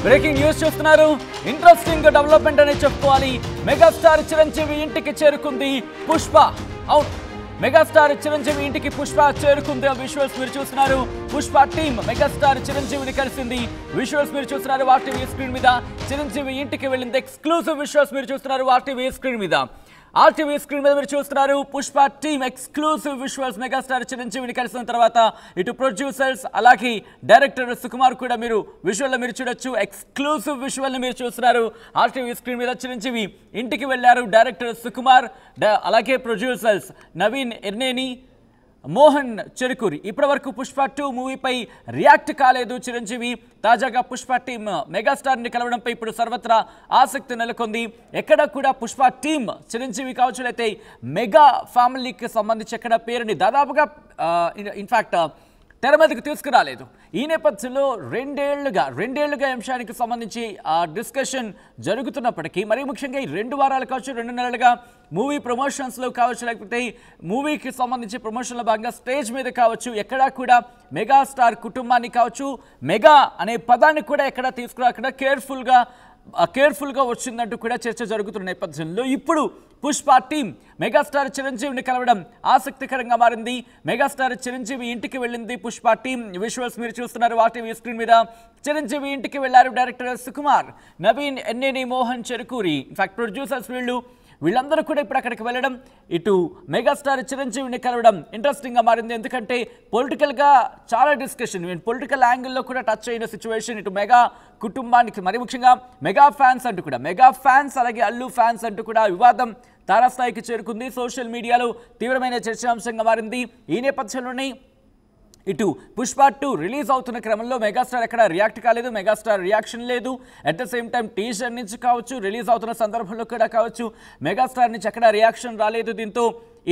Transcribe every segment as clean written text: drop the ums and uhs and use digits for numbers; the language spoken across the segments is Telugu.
బ్రేకింగ్ న్యూస్ చూస్తున్నారు. ఇంట్రెస్టింగ్ డెవలప్మెంట్ అనే చెప్పుకోవాలి. మెగాస్టార్ చిరంజీవి ఇంటికి చేరుకుంది పుష్ప. అవును, మెగాస్టార్ చిరంజీవి ఇంటికి పుష్ప చేరుకుంది. విజువల్స్ మీరు చూస్తున్నారు. పుష్ప టీమ్ మెగాస్టార్ చిరంజీవిని కలిసింది. విజువల్స్ మీరు చూస్తున్నారు. ఆర్టీవీ స్క్రీన్ మీద చిరంజీవి ఇంటికి వెళ్ళింది. ఎక్స్క్లూజివ్ విజువల్స్ మీరు చూస్తున్నారు ఆర్టీవీ స్క్రీన్ మీద. ఆర్టీవీ స్క్రీన్ మీద మీరు చూస్తున్నారు. Pushpa team exclusive visuals megastar చిరంజీవిని కలిసిన తర్వాత ఇటు ప్రొడ్యూసర్స్ అలాగే డైరెక్టర్ సుకుమార్ కూడా మీరు విజువల్ మీరు చూడొచ్చు. ఎక్స్క్లూజివ్ విజువల్ మీరు చూస్తున్నారు ఆర్టీవీ స్క్రీన్ మీద. చిరంజీవి ఇంటికి వెళ్ళారు. డైరెక్టర్ సుకుమార్ అలాగే ప్రొడ్యూసర్స్ నవీన్ ఎర్నేని, మోహన్ చెరుకూరి. ఇప్పటివరకు పుష్ప 2 మూవీపై రియాక్ట్ కాలేదు చిరంజీవి. తాజాగా పుష్ప టీమ్ మెగాస్టార్ని కలవడంపై ఇప్పుడు సర్వత్రా ఆసక్తి నెలకొంది. ఎక్కడ కూడా పుష్ప టీమ్ చిరంజీవి కావచ్చు అయితే మెగా ఫ్యామిలీకి సంబంధించి ఎక్కడ పేరుని దాదాపుగా ఇన్ఫ్యాక్ట్ తెర మీదకు తీసుకురాలేదు. ఈ నేపథ్యంలో రెండేళ్లుగా అంశానికి సంబంధించి డిస్కషన్ జరుగుతున్నప్పటికీ మరీ ముఖ్యంగా ఈ 2 వారాలు కావచ్చు, 2 నెలలుగా మూవీ ప్రమోషన్స్లో కావచ్చు, లేకపోతే మూవీకి సంబంధించి ప్రమోషన్లో భాగంగా స్టేజ్ మీద కావచ్చు, ఎక్కడా కూడా మెగాస్టార్ కుటుంబాన్ని కావచ్చు, మెగా అనే పదాన్ని కూడా ఎక్కడా తీసుకురాకుండా కేర్ఫుల్గా వచ్చిందంటూ కూడా చర్చ జరుగుతున్న నేపథ్యంలో ఇప్పుడు పుష్ప టీం మెగాస్టార్ చిరంజీవిని కలవడం ఆసక్తికరంగా మారింది. మెగాస్టార్ చిరంజీవి ఇంటికి వెళ్ళింది పుష్ప టీం. విజువల్స్ మీరు చూస్తున్నారు ఆర్టీవీ స్క్రీన్ మీద. చిరంజీవి ఇంటికి వెళ్లారు director Sukumar, Naveen Yerneni, Mohan Cherukuri. In fact producers వీళ్ళందరూ కూడా ఇప్పుడు అక్కడికి వెళ్ళడం, ఇటు మెగాస్టార్ చిరంజీవిని కలవడం ఇంట్రెస్టింగ్గా మారింది. ఎందుకంటే పొలిటికల్గా చాలా డిస్కషన్, పొలిటికల్ యాంగిల్లో కూడా టచ్ అయిన సిచ్యువేషన్. ఇటు మెగా కుటుంబానికి మరీ ముఖ్యంగా మెగా ఫ్యాన్స్ అలాగే అల్లు ఫ్యాన్స్ అంటూ కూడా వివాదం తారాస్థాయికి చేరుకుంది. సోషల్ మీడియాలో తీవ్రమైన చర్చాంశంగా మారింది. ఈ నేపథ్యంలోనే ఇటు పుష్ప 2 రిలీజ్ అవుతున్న క్రమంలో మెగాస్టార్ ఎక్కడ రియాక్ట్ కాలేదు, మెగాస్టార్ రియాక్షన్ లేదు. At the same time teaser నుంచి కావచ్చు, రిలీజ్ అవుతున్న సందర్భంలో కూడా కావచ్చు, మెగాస్టార్ నుంచి ఎక్కడ రియాక్షన్ రాలేదు. దీంతో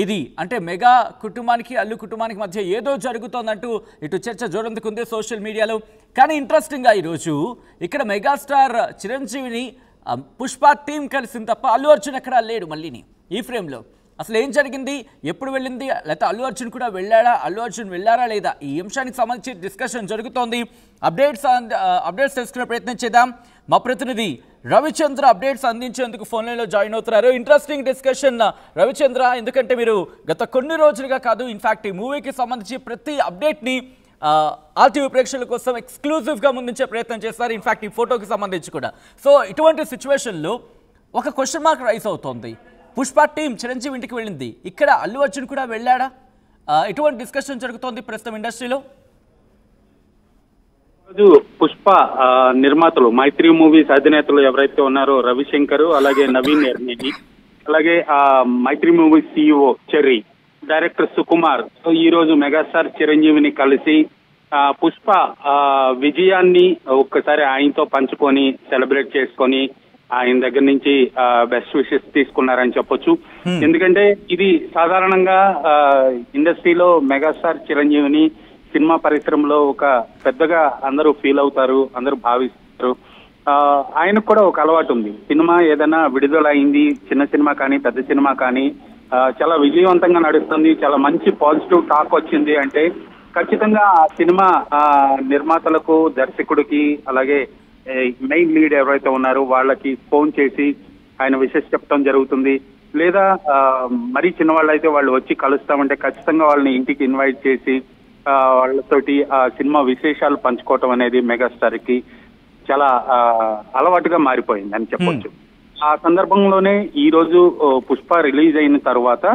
ఇది అంటే మెగా కుటుంబానికి అల్లు కుటుంబానికి మధ్య ఏదో జరుగుతోందంటూ ఇటు చర్చ జోరందుకుంది సోషల్ మీడియాలో. కానీ ఇంట్రెస్టింగ్గా ఈరోజు ఇక్కడ మెగాస్టార్ చిరంజీవిని పుష్ప టీం కలిసింది తప్ప అల్లు అర్జున్ ఎక్కడా లేడు. మళ్ళీని ఈ ఫ్రేమ్లో అసలు ఏం జరిగింది, ఎప్పుడు వెళ్ళింది, లేకపోతే అల్లు అర్జున్ కూడా వెళ్ళాడా, అల్లు అర్జున్ వెళ్ళారా లేదా, ఈ అంశానికి సంబంధించి డిస్కషన్ జరుగుతోంది. అప్డేట్స్ తెలుసుకునే ప్రయత్నం చేద్దాం. మా ప్రతినిధి రవిచంద్ర అప్డేట్స్ అందించేందుకు ఫోన్ లైన్లో జాయిన్ అవుతున్నారు. ఇంట్రెస్టింగ్ డిస్కషన్ రవిచంద్ర, ఎందుకంటే మీరు గత కొన్ని రోజులుగా కాదు, ఇన్ఫాక్ట్ ఈ మూవీకి సంబంధించి ప్రతి అప్డేట్ని ఆర్టీవీ ప్రేక్షకుల కోసం ఎక్స్క్లూజివ్గా ముందుంచే ప్రయత్నం చేస్తారు. ఇన్ఫాక్ట్ ఈ ఫోటోకి సంబంధించి కూడా. సో ఇటువంటి సిచ్యువేషన్లో ఒక క్వశ్చన్ మార్క్ రైజ్ అవుతోంది. పుష్ప టీం చిరంజీవి ఇంటికి వెళ్ళింది, ఇక్కడ అల్లు అర్జున్ కూడా వెళ్ళాడా? ఎటువంటి డిస్కషన్ జరుగుతోంది ప్రస్తుతం ఇండస్ట్రీలో? పుష్ప నిర్మాతలు మైత్రి మూవీస్ అధినేతలు ఎవరైతే ఉన్నారో రవిశంకర్, అలాగే నవీన్ ఎర్నేని, అలాగే Mythri movies CEO Cherry, director Sukumar ఈ రోజు మెగాస్టార్ చిరంజీవిని కలిసి పుష్ప విజయాన్ని ఒక్కసారి ఆయనతో పంచుకొని సెలబ్రేట్ చేసుకొని ఆయన దగ్గర నుంచి బెస్ట్ విషెస్ తీసుకున్నారని చెప్పొచ్చు. ఎందుకంటే ఇది సాధారణంగా ఇండస్ట్రీలో మెగాస్టార్ చిరంజీవిని సినిమా పరిశ్రమలో ఒక పెద్దగా అందరూ ఫీల్ అవుతారు, అందరూ భావిస్తారు. ఆయనకు కూడా ఒక అలవాటు ఉంది. సినిమా ఏదైనా విడుదలైంది, చిన్న సినిమా కానీ పెద్ద సినిమా కానీ చాలా విజయవంతంగా నడుస్తుంది, చాలా మంచి పాజిటివ్ టాక్ వచ్చింది అంటే ఖచ్చితంగా ఆ సినిమా నిర్మాతలకు, దర్శకుడికి, అలాగే మెయిన్ లీడ్ ఎవరైతే ఉన్నారో వాళ్ళకి ఫోన్ చేసి ఆయన విషెస్ చెప్పడం జరుగుతుంది. లేదా మరీ చిన్నవాళ్ళు అయితే వాళ్ళు వచ్చి కలుస్తామంటే ఖచ్చితంగా వాళ్ళని ఇంటికి ఇన్వైట్ చేసి వాళ్ళతోటి ఆ సినిమా విశేషాలు పంచుకోవటం అనేది మెగాస్టార్ కి చాలా అలవాటుగా మారిపోయింది అని చెప్పొచ్చు. ఆ సందర్భంలోనే ఈ రోజు పుష్ప రిలీజ్ అయిన తర్వాత,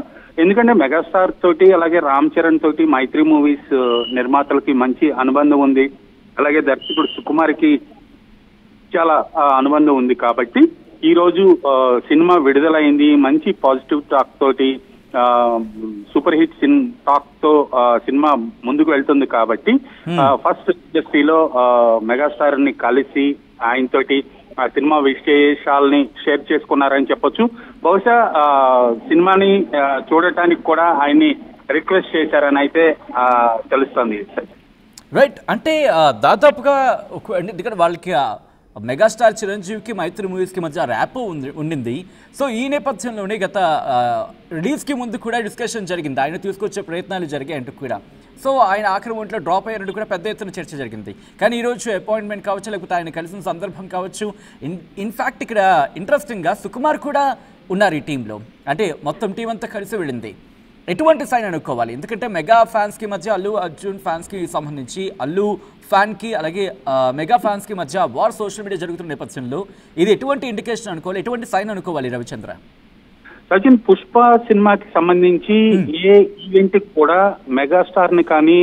ఎందుకంటే మెగాస్టార్ తోటి అలాగే రామ్ చరణ్ తోటి మైత్రి మూవీస్ నిర్మాతలకి మంచి అనుబంధం ఉంది, అలాగే దర్శకుడు సుకుమార్కి చాలా అనుబంధం ఉంది. కాబట్టి ఈ రోజు సినిమా విడుదలైంది, మంచి పాజిటివ్ టాక్ తోటి, సూపర్ హిట్ టాక్ తో సినిమా ముందుకు వెళ్తుంది. కాబట్టి ఫస్ట్ ఇండస్ట్రీలో మెగాస్టార్ ని కలిసి ఆయనతోటి ఆ సినిమా విశేషాలని షేర్ చేసుకున్నారని చెప్పొచ్చు. బహుశా సినిమాని చూడటానికి కూడా ఆయన్ని రిక్వెస్ట్ చేశారని అయితే తెలుస్తుంది. రైట్, అంటే దాదాపుగా వాళ్ళకి మెగాస్టార్ చిరంజీవికి మైత్రి మూవీస్కి మధ్య ర్యాపో ఉండింది. సో ఈ నేపథ్యంలోనే గత రిలీజ్కి ముందు కూడా డిస్కషన్ జరిగింది, ఆయన తీసుకొచ్చే ప్రయత్నాలు జరిగాయి అంటూ కూడా. సో ఆయన ఆఖరి ఒంట్లో డ్రాప్ అయ్యారంటూ కూడా పెద్ద ఎత్తున చర్చ జరిగింది. కానీ ఈరోజు అపాయింట్మెంట్ కావచ్చు, లేకపోతే ఆయన కలిసిన సందర్భం కావచ్చు, ఇన్ఫ్యాక్ట్ ఇక్కడ ఇంట్రెస్టింగ్గా సుకుమార్ కూడా ఉన్నారు ఈ టీంలో. అంటే మొత్తం టీం అంతా కలిసి వెళ్ళింది. ఎటువంటి సైన్ అనుకోవాలి? ఎందుకంటే మెగా ఫ్యాన్స్కి మధ్య, అల్లు అర్జున్ ఫ్యాన్స్కి సంబంధించి అల్లు ఫ్యాన్కి అలాగే మెగా ఫ్యాన్స్కి మధ్య వార్ సోషల్ మీడియా జరుగుతున్న నేపథ్యంలో ఇది ఎటువంటి ఇండికేషన్ అనుకోవాలి, ఎటువంటి సైన్ అనుకోవాలి రవిచంద్ర? సచిన్, పుష్ప సినిమాకి సంబంధించి ఏ ఈవెంట్ కూడా మెగాస్టార్ ని కానీ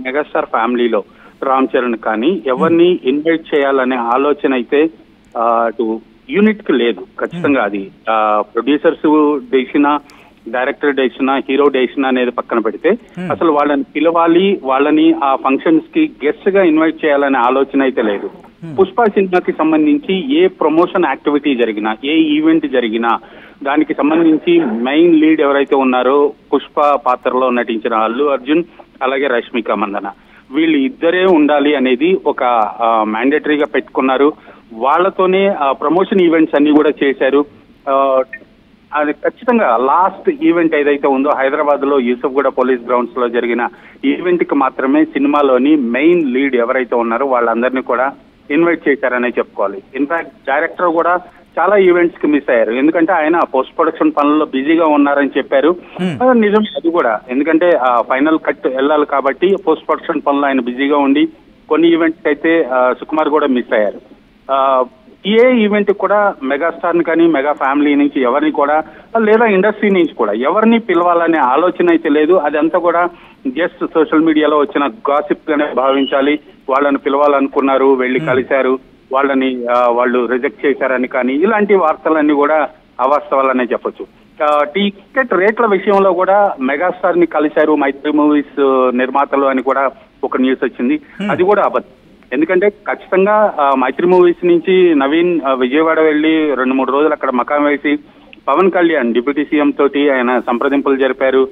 మెగాస్టార్ ఫ్యామిలీలో రామ్ చరణ్ కానీ ఎవరిని ఇన్వైట్ చేయాలనే ఆలోచన అయితే అటు యూనిట్ కి లేదు. ఖచ్చితంగా అది producers decision, director decision, hero decision అనేది పక్కన పెడితే అసలు వాళ్ళని పిలవాలి, వాళ్ళని ఆ ఫంక్షన్స్ కి గెస్ట్ గా ఇన్వైట్ చేయాలనే ఆలోచన అయితే లేదు. పుష్ప సినిమాకి సంబంధించి ఏ ప్రమోషన్ యాక్టివిటీ జరిగినా, ఏ ఈవెంట్ జరిగినా దానికి సంబంధించి మెయిన్ లీడ్ ఎవరైతే ఉన్నారో పుష్ప పాత్రలో నటించిన అల్లు అర్జున్ అలాగే రష్మిక మందన, వీళ్ళు ఇద్దరే ఉండాలి అనేది ఒక మ్యాండేటరీగా పెట్టుకున్నారు. వాళ్ళతోనే ప్రమోషన్ ఈవెంట్స్ అన్ని కూడా చేశారు. అది ఖచ్చితంగా లాస్ట్ ఈవెంట్ ఏదైతే ఉందో హైదరాబాద్ లో యూసఫ్గూడ పోలీస్ గ్రౌండ్స్ లో జరిగిన ఈవెంట్ కి మాత్రమే సినిమాలోని మెయిన్ లీడ్ ఎవరైతే ఉన్నారో వాళ్ళందరినీ కూడా ఇన్వైట్ చేశారనే చెప్పుకోవాలి. ఇన్ఫాక్ట్ డైరెక్టర్ కూడా చాలా ఈవెంట్స్ కి మిస్ అయ్యారు, ఎందుకంటే ఆయన పోస్ట్ ప్రొడక్షన్ పనుల్లో బిజీగా ఉన్నారని చెప్పారు. నిజం అది కూడా, ఎందుకంటే ఫైనల్ కట్ వెళ్ళాలి కాబట్టి పోస్ట్ ప్రొడక్షన్ పనులు ఆయన బిజీగా ఉండి కొన్ని ఈవెంట్స్ అయితే సుకుమార్ కూడా మిస్ అయ్యారు. ఏ ఈవెంట్ కూడా మెగాస్టార్ ని కానీ మెగా ఫ్యామిలీ నుంచి ఎవరిని కూడా లేదా ఇండస్ట్రీ నుంచి కూడా ఎవరిని పిలవాలనే ఆలోచన అయితే లేదు. అదంతా కూడా జస్ట్ సోషల్ మీడియాలో వచ్చిన గాసిప్ గానే భావించాలి. వాళ్ళని పిలవాలనుకున్నారు, వెళ్ళి కలిశారు, వాళ్ళని వాళ్ళు రిజెక్ట్ చేశారని కానీ ఇలాంటి వార్తలన్నీ కూడా అవాస్తవాలనే చెప్పొచ్చు. టికెట్ రేట్ల విషయంలో కూడా మెగాస్టార్ ని కలిశారు మైత్రి మూవీస్ నిర్మాతలు అని కూడా ఒక న్యూస్ వచ్చింది. అది కూడా అబద్ధం. ఎందుకంటే ఖచ్చితంగా మైత్రి మూవీస్ నుంచి నవీన్ విజయవాడ వెళ్లి 2-3 రోజులు అక్కడ మకాం వేసి పవన్ కళ్యాణ్ డిప్యూటీ సీఎం తోటి ఆయన సంప్రదింపులు జరిపారు.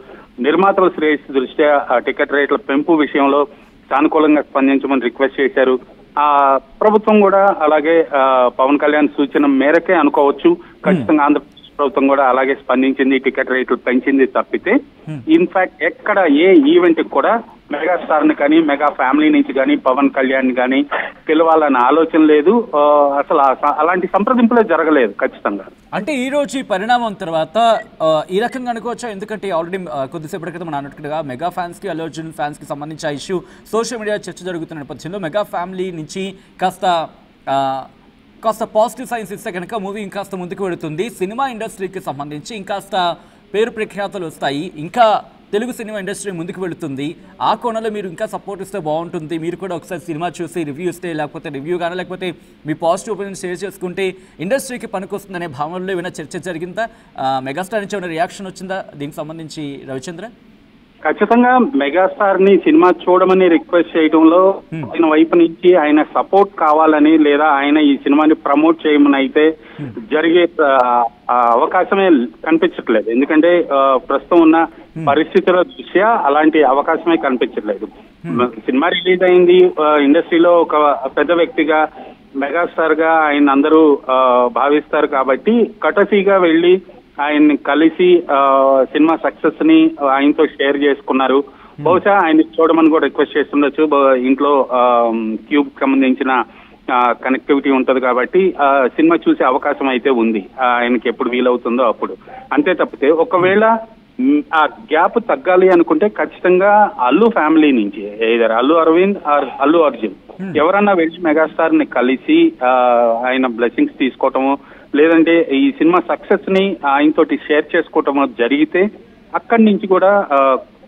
నిర్మాతల శ్రేయస్సు దృష్ట్యా టికెట్ రేట్ల పెంపు విషయంలో సానుకూలంగా స్పందించమని రిక్వెస్ట్ చేశారు. ప్రభుత్వం కూడా అలాగే పవన్ కళ్యాణ్ సూచన మేరకే అనుకోవచ్చు. ఖచ్చితంగా ఆంధ్రప్రదేశ్ ప్రభుత్వం కూడా అలాగే స్పందించింది, టికెట్ రేట్లు పెంచింది తప్పితే ఇన్ఫాక్ట్ ఎక్కడ ఏ ఈవెంట్ కూడా మెగాస్టార్ ని కానీ మెగా ఫ్యామిలీ నుంచి కానీ పవన్ కళ్యాణ్ కానీ పిలవాలన్న ఆలోచన లేదు. అసలు అలాంటి సంప్రదింపులే జరగలేదు ఖచ్చితంగా. అంటే ఈ రోజు ఈ పరిణామం తర్వాత ఈ రకంగా అనుకోవచ్చా? ఎందుకంటే ఆల్రెడీ కొద్దిసేపటి క్రితం మనం అన్నట్టుగా మెగా ఫ్యాన్స్ కి అల్లు అర్జున్ ఫ్యాన్స్ కి సంబంధించి ఇష్యూ సోషల్ మీడియా చర్చ జరుగుతున్న నేపథ్యంలో మెగా ఫ్యామిలీ నుంచి కాస్త పాజిటివ్ సైన్స్ ఇస్తే కనుక మూవీ ఇంకాస్త ముందుకు వెళుతుంది, సినిమా ఇండస్ట్రీకి సంబంధించి ఇంకాస్త పేరు ప్రఖ్యాతలు వస్తాయి, ఇంకా తెలుగు సినిమా ఇండస్ట్రీ ముందుకు వెళుతుంది, ఆ కోణంలో మీరు ఇంకా సపోర్ట్ ఇస్తే బాగుంటుంది, మీరు కూడా ఒకసారి సినిమా చూసి రివ్యూ ఇస్తే, లేకపోతే రివ్యూ కానీ లేకపోతే మీ పాజిటివ్ ఒపీనియన్ షేర్ చేసుకుంటే ఇండస్ట్రీకి పనికొస్తుందనే భావనలో ఏమైనా చర్చ జరిగిందా? మెగాస్టార్ నుంచి ఏమైనా రియాక్షన్ వచ్చిందా దీనికి సంబంధించి రవిచంద్ర? ఖచ్చితంగా మెగాస్టార్ ని సినిమా చూడమని రిక్వెస్ట్ చేయడంలో ఆయన వైపు నుంచి ఆయన సపోర్ట్ కావాలని లేదా ఆయన ఈ సినిమాని ప్రమోట్ చేయమని అయితే జరిగే అవకాశమే కనిపించట్లేదు. ఎందుకంటే ప్రస్తుతం ఉన్న పరిస్థితుల దృష్ట్యా అలాంటి అవకాశమే కనిపించట్లేదు. సినిమా రిలీజ్ అయింది, ఇండస్ట్రీలో ఒక పెద్ద వ్యక్తిగా మెగాస్టార్ గా ఆయన అందరూ భావిస్తారు కాబట్టి కటసీగా వెళ్లి ఆయన్ని కలిసి సినిమా సక్సెస్ ని ఆయనతో షేర్ చేసుకున్నారు. బహుశా ఆయన చూడమని కూడా రిక్వెస్ట్ చేస్తుండొచ్చు. ఇంట్లో క్యూబ్ సంబంధించిన కనెక్టివిటీ ఉంటది కాబట్టి సినిమా చూసే అవకాశం అయితే ఉంది ఆయనకి ఎప్పుడు వీలవుతుందో అప్పుడు. అంతే తప్పితే ఒకవేళ ఆ గ్యాప్ తగ్గాలి అనుకుంటే ఖచ్చితంగా అల్లు ఫ్యామిలీ నుంచి ఏదర్ అల్లు అరవింద్ ఆర్ అల్లు అర్జున్ ఎవరన్నా వెళ్ళి మెగాస్టార్ ని కలిసి ఆయన బ్లెస్సింగ్స్ తీసుకోవటము లేదంటే ఈ సినిమా సక్సెస్ ని ఆయనతోటి షేర్ చేసుకోవటం జరిగితే అక్కడి నుంచి కూడా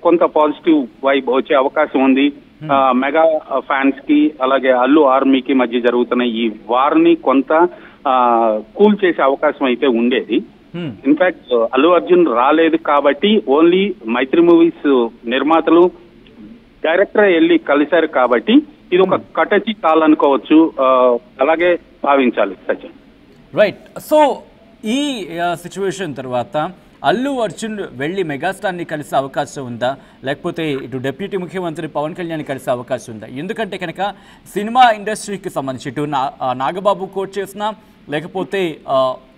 కొంత పాజిటివ్ వైబ్ వచ్చే అవకాశం ఉంది. మెగా ఫ్యాన్స్ కి అలాగే అల్లు ఆర్మీకి మధ్య జరుగుతున్న ఈ వార్ ని కొంత కూల్ చేసే అవకాశం అయితే ఉండేది. ఇన్ఫాక్ట్ అల్లు అర్జున్ రాలేదు కాబట్టి ఓన్లీ మైత్రి మూవీస్ నిర్మాతలు డైరెక్టర్ వెళ్ళి కలిశారు కాబట్టి ఇది ఒక కటచి కాల్ అనుకోవచ్చు, అలాగే భావించాలి సచిన్. రైట్. సో ఈ సిచ్యువేషన్ తర్వాత అల్లు అర్జున్ వెళ్ళి మెగాస్టార్ని కలిసే అవకాశం ఉందా, లేకపోతే ఇటు డిప్యూటీ ముఖ్యమంత్రి పవన్ కళ్యాణ్ కలిసే అవకాశం ఉందా? ఎందుకంటే కనుక సినిమా ఇండస్ట్రీకి సంబంధించి ఇటు నాగబాబు కోట్ చేసిన, లేకపోతే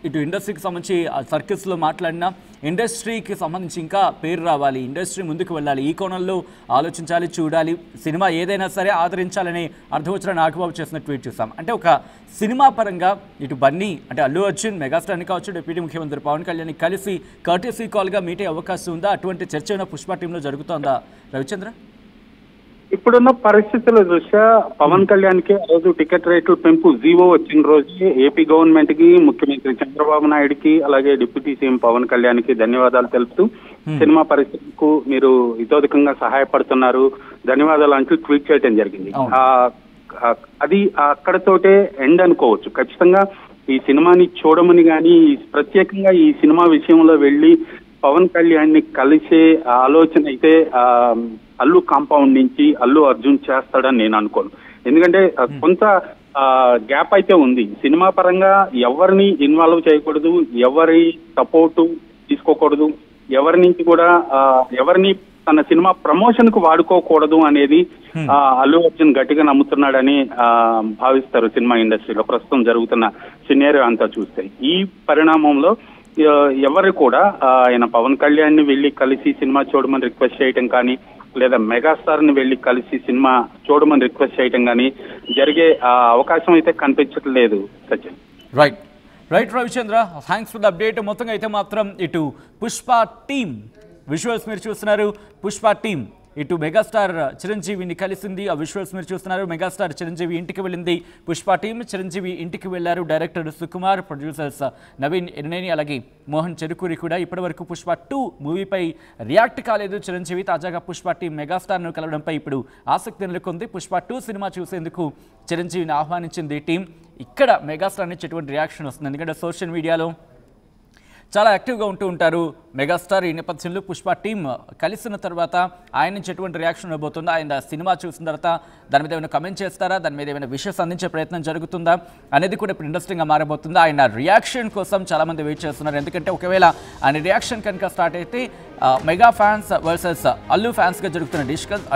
ఇటు ఇండస్ట్రీకి సంబంధించి సర్కిల్స్లో మాట్లాడినా ఇండస్ట్రీకి సంబంధించి ఇంకా పేరు రావాలి, ఇండస్ట్రీ ముందుకు వెళ్ళాలి, ఈ కోణంలో ఆలోచించాలి, చూడాలి, సినిమా ఏదైనా సరే ఆదరించాలని అర్థవచ్చిన నాగబాబు చేసిన ట్వీట్ చూసాం. అంటే ఒక సినిమా పరంగా ఇటు బన్నీ అంటే అల్లు అర్జున్ మెగాస్టార్ని కావచ్చు, డిప్యూటీ ముఖ్యమంత్రి పవన్ కళ్యాణ్ కలిసి కర్టెసీ కాల్గా మీట్ అయ్యే అవకాశం ఉందా? అటువంటి చర్చ పుష్ప టీంలో జరుగుతోందా రవిచంద్ర? ఇప్పుడున్న పరిస్థితుల దృష్ట్యా పవన్ కళ్యాణ్ కి ఆ రోజు టికెట్ రేట్లు పెంపు జీవో వచ్చిన రోజు ఏపీ గవర్నమెంట్ కి, ముఖ్యమంత్రి చంద్రబాబు నాయుడుకి, అలాగే డిప్యూటీ సీఎం పవన్ కళ్యాణ్ కి ధన్యవాదాలు తెలుపుతూ సినిమా పరిస్థితులకు మీరు ఇతోధికంగా సహాయపడుతున్నారు, ధన్యవాదాలు అంటూ ట్వీట్ చేయడం జరిగింది. అది అక్కడతోటే ఎండ్ అనుకోవచ్చు. ఖచ్చితంగా ఈ సినిమాని చూడమని కానీ, ప్రత్యేకంగా ఈ సినిమా విషయంలో వెళ్ళి పవన్ కళ్యాణ్ ని కలిసే ఆలోచన అయితే అల్లు కాంపౌండ్ నుంచి అల్లు అర్జున్ చేస్తాడని నేను అనుకోను. ఎందుకంటే కొంత గ్యాప్ అయితే ఉంది. సినిమా పరంగా ఎవరిని ఇన్వాల్వ్ చేయకూడదు, ఎవరి సపోర్టు తీసుకోకూడదు, ఎవరి నుంచి కూడా ఎవరిని తన సినిమా ప్రమోషన్ కు వాడుకోకూడదు అనేది అల్లు అర్జున్ గట్టిగా నమ్ముతున్నాడని భావిస్తారు సినిమా ఇండస్ట్రీలో ప్రస్తుతం జరుగుతున్న సినారియో అంతా చూస్తే. ఈ పరిణామంలో ఎవరు కూడా ఆయన పవన్ కళ్యాణ్ ని వెళ్లి కలిసి సినిమా చూడమని రిక్వెస్ట్ చేయటం కానీ, లేదా మెగాస్టార్ ని వెళ్లి కలిసి సినిమా చూడమని రిక్వెస్ట్ చేయటం కానీ జరిగే అవకాశం అయితే కనిపించట్లేదు Sachin. Right Ravichandra, thanks for the update. మొత్తంగా అయితే మాత్రం ఇటు పుష్ప టీమ్ విజువల్స్ మీరు చూస్తున్నారు. పుష్ప టీం ఇటు మెగాస్టార్ చిరంజీవిని కలిసింది, ఆ విజువల్స్ మీరు చూస్తున్నారు. మెగాస్టార్ చిరంజీవి ఇంటికి వెళ్ళింది పుష్ప టీం. చిరంజీవి ఇంటికి వెళ్లారు డైరెక్టర్ సుకుమార్, ప్రొడ్యూసర్స్ నవీన్ ఎర్నేని, అలాగే మోహన్ చెరుకూరి కూడా. ఇప్పటివరకు పుష్ప 2 మూవీపై రియాక్ట్ కాలేదు చిరంజీవి. తాజాగా పుష్ప టీం మెగాస్టార్ను కలవడంపై ఇప్పుడు ఆసక్తి నెలకొంది. పుష్ప 2 సినిమా చూసేందుకు చిరంజీవిని ఆహ్వానించింది టీం. ఇక్కడ మెగాస్టార్ నుంచి ఎటువంటి రియాక్షన్ వస్తుంది? ఎందుకంటే సోషల్ మీడియాలో చాలా యాక్టివ్గా ఉంటూ ఉంటారు మెగాస్టార్. ఈ నేపథ్యంలో పుష్ప టీం కలిసిన తర్వాత ఆయన నుంచి ఎటువంటి రియాక్షన్ ఇవ్వబోతుందా? ఆయన సినిమా చూసిన తర్వాత దాని మీద ఏమైనా కమెంట్ చేస్తారా, దాని మీద ఏమైనా విషెస్ అందించే ప్రయత్నం జరుగుతుందా అనేది కూడా ఇప్పుడు ఇంట్రెస్టింగ్గా మారబోతుందా? ఆయన రియాక్షన్ కోసం చాలామంది వెయిట్ చేస్తున్నారు. ఎందుకంటే ఒకవేళ ఆయన రియాక్షన్ కనుక స్టార్ట్ అయితే మెగా ఫ్యాన్స్ వర్సెస్ అల్లు ఫ్యాన్స్గా జరుగుతున్న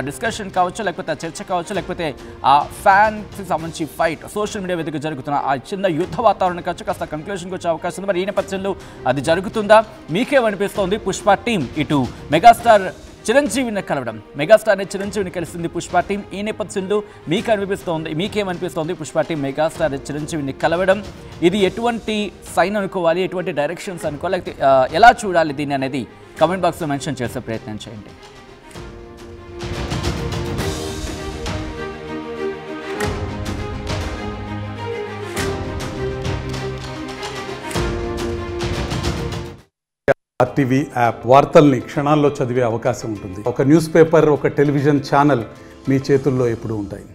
డిస్కషన్ కావచ్చు, లేకపోతే ఆ చర్చ కావచ్చు, లేకపోతే ఆ ఫ్యాన్స్కి సంబంధించి ఫైట్ సోషల్ మీడియా వేదిక జరుగుతున్న ఆ చిన్న యుద్ధ వాతావరణం కావచ్చు కాస్త కంక్లూషన్కి వచ్చే అవకాశం ఉంది. మరి ఈ నేపథ్యంలో అది జరుగుతుందా? మీకేమనిపిస్తోంది? పుష్ప టీం ఇటు మెగాస్టార్ చిరంజీవిని కలవడం, మెగాస్టార్ని చిరంజీవిని కలిసింది పుష్ప టీం. ఈ నేపథ్యంలో మీకేమనిపిస్తోంది? పుష్ప టీం మెగాస్టార్ చిరంజీవిని కలవడం ఇది ఎటువంటి సైన్ అనుకోవాలి, ఎటువంటి డైరెక్షన్స్ అనుకోవాలి, లేకపోతే ఎలా చూడాలి దీన్ని అనేది కామెంట్ బాక్స్లో మెన్షన్ చేసే ప్రయత్నం చేయండి. ఆర్టీవీ యాప్ వార్తల్ని క్షణాల్లో చదివే అవకాశం ఉంటుంది. ఒక న్యూస్ పేపర్, ఒక టెలివిజన్ ఛానల్ మీ చేతుల్లో ఎప్పుడూ ఉంటాయి.